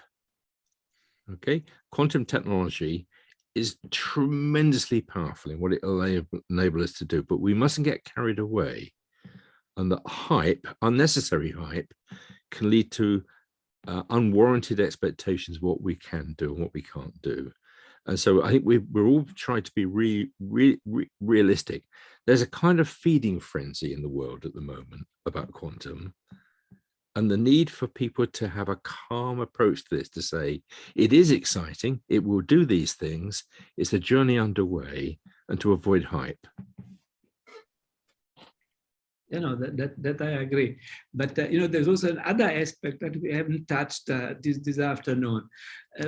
Okay, quantum technology is tremendously powerful in what it will enable us to do, but we mustn't get carried away. And that hype, unnecessary hype, can lead to unwarranted expectations of what we can do and what we can't do. And so I think we're all trying to be realistic. There's a kind of feeding frenzy in the world at the moment about quantum, and the need for people to have a calm approach to this, to say, it is exciting, it will do these things, it's a journey underway, and to avoid hype. That I agree. But, there's also another aspect that we haven't touched this afternoon.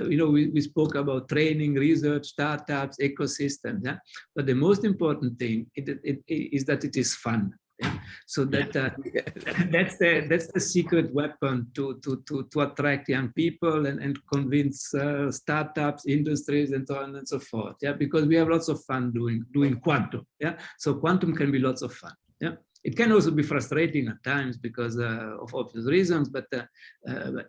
We spoke about training, research, startups, ecosystems. Yeah? But the most important thing is that it is fun. Yeah? So that that's the secret weapon to attract young people and convince startups, industries, and so on and so forth. Yeah, because we have lots of fun doing quantum. Yeah, so quantum can be lots of fun. Yeah. It can also be frustrating at times because of obvious reasons, but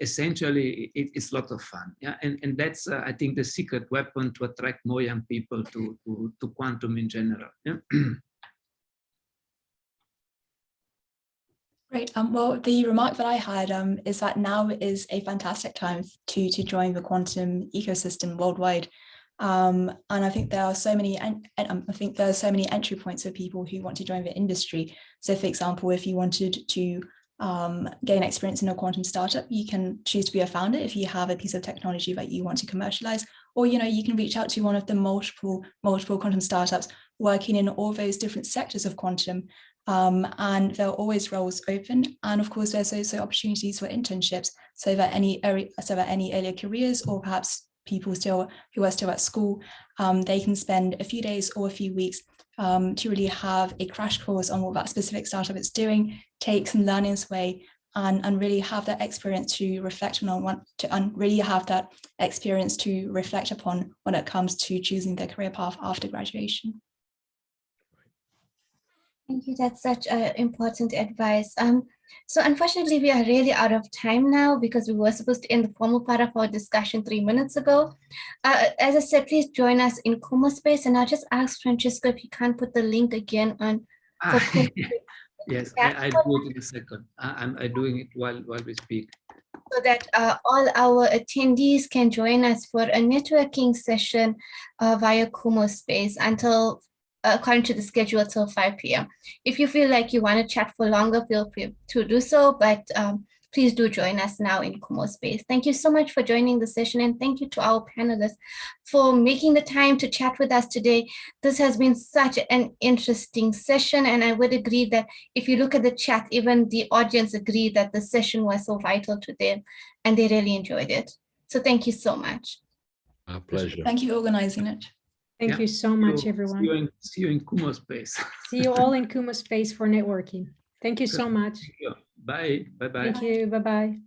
essentially it's lots of fun. Yeah, and that's I think the secret weapon to attract more young people to quantum in general. Yeah. Great. Well, the remark that I had is that now is a fantastic time to join the quantum ecosystem worldwide. And I think there are so many, entry points for people who want to join the industry. So, for example, if you wanted to gain experience in a quantum startup, you can choose to be a founder if you have a piece of technology that you want to commercialize, or you can reach out to one of the multiple quantum startups working in all those different sectors of quantum. And there are always roles open, and of course there's also opportunities for internships, so that any earlier careers, or perhaps people who are still at school, they can spend a few days or a few weeks to really have a crash course on what that specific startup is doing, take some learnings away, and really have that experience to reflect on really have that experience to reflect upon when it comes to choosing their career path after graduation. Thank you. That's such important advice. So unfortunately, we are really out of time now because we were supposed to end the formal part of our discussion 3 minutes ago. As I said, please join us in Kumo space, and I'll just ask Francesco if he can't put the link again on. Yes, I do it in a second. I'm doing it while we speak. So that all our attendees can join us for a networking session via Kumo space until according to the schedule till 5 p.m. If you feel like you want to chat for longer, feel free to do so, but please do join us now in Kumo space. Thank you so much for joining the session, and thank you to our panelists for making the time to chat with us today. This has been such an interesting session, and I would agree that if you look at the chat, even the audience agreed that the session was so vital to them, and they really enjoyed it. So thank you so much. Our pleasure. Thank you for organizing it. Thank you so much, everyone. See you in Kumo space. See you all in Kumo space for networking. Thank you so much. Bye. Bye-bye. Thank you. Bye-bye.